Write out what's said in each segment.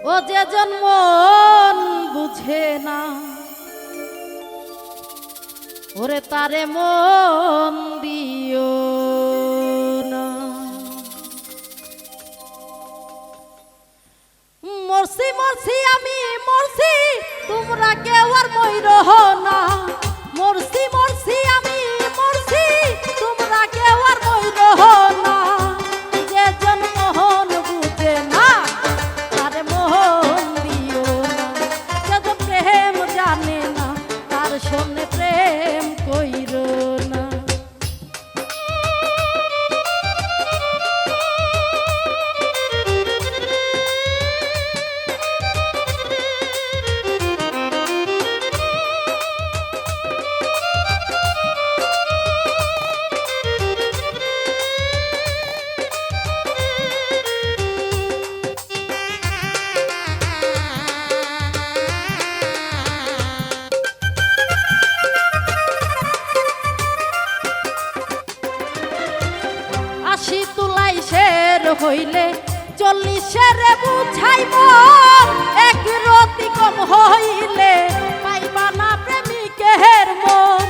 ও যে জন্ম বুঝে না ওরে তারে মন দিও না। মরছি মরছি আমি মরছি তোমরা কেউ আর মইর না। মরছি মরছি আমি মরছি তোমরা কেউ আর মইর না। যে জন্ম বুঝে না তারে মন দিও না। যে প্রেম জানে না তার সঙ্গে প্রেম কইর না। হইলে 40-এর বুঝাইব এক রতি কম হইলে পাইবা না প্রেমিকের মন।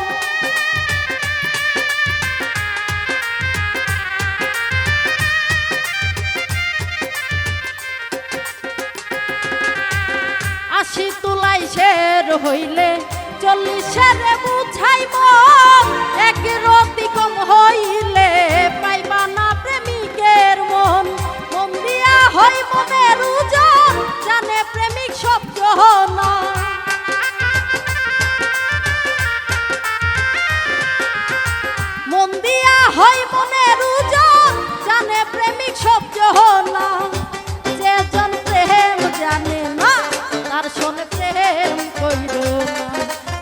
80 তুলাইশের হইলে 40-এর বুঝাইব এক রতি কম হইলে পাইবা না প্রেমিকের মন। মন দিয়া হয় মনের উজন জানে প্রেমিক শব্দ না। মন দিয়া হয় মনের উজন জানে প্রেমিক শব্দ না। যে জন প্রেম জানে না তার শোনে প্রেম কইর না।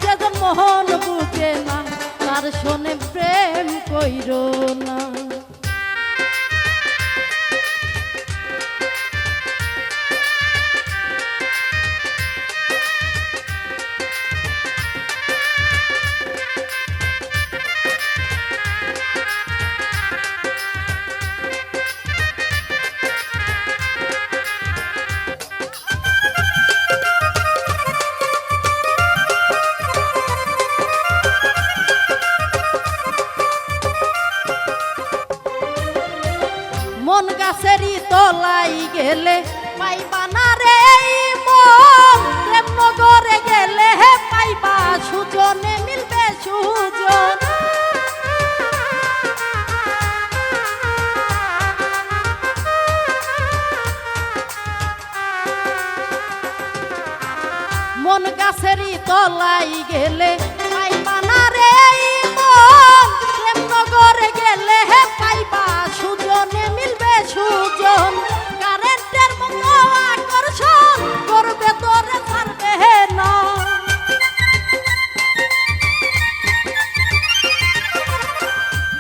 যে জন মন বুঝে না তার শোনে প্রেম কইর না। মন গাছেরই তলাই গেলে পাইবা না রে মন। প্রেম নগরে গেলে পাইবা সুজনে মিলবে সুজন। মন গাছেরই তলাই গেলে পাইবা না রে মন। প্রেম নগরে গেলে পাইবা সুজনে মিলবে সুজন। কারেন্টের মতো আকর্ষণ করবে তোরে ছাড়বে না।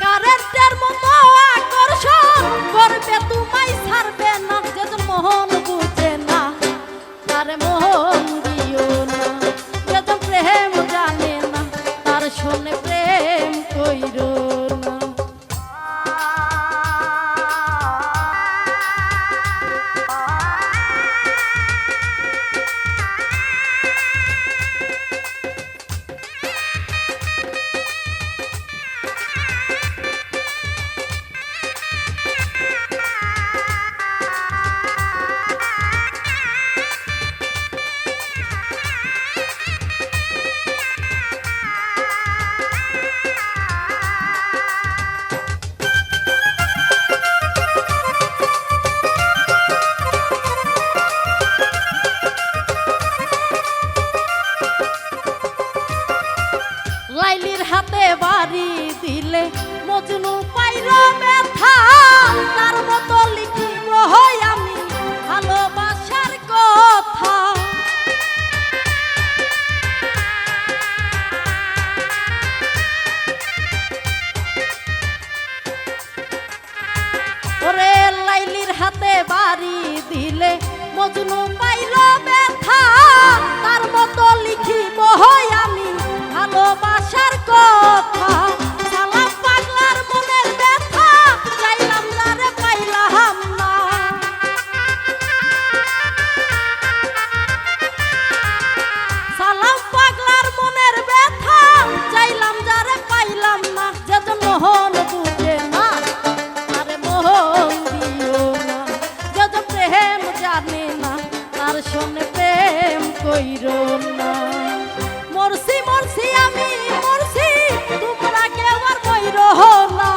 কারেন্টের মতো আকর্ষণ করবে তোমায় ছাড়বে না। যে মোহন বুঝে না তারে মোহন দিও না। যে প্রেম জানে না তার শোনে প্রেম কইর না। লাইলির হাতে বাড়ি দিলে মজনু পাইর ব্যথা। তার মতো লিখিব হয় আমি ভালোবাসার কথা। ওরে লাইলির হাতে বাড়ি দিলে মজনু পাইল ব্যথা। তার মতো লিখিব হয় আমি ভালোবাসার কথা। সালাম পাগলার মনের ব্যথা চাইলাম যারে পাইলাম না। শোনে প্রেম কইরো না। মরছি মরছি আমি মরছি তোমরা কেউ আর মইরো না।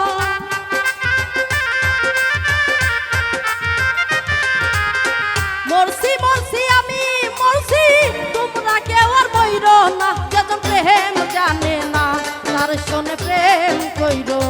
মরছি মরছি আমি মরছি তোমরা কেউ আর মইরো না। যেজন প্রেম জানে না তার শোনে প্রেম কইরো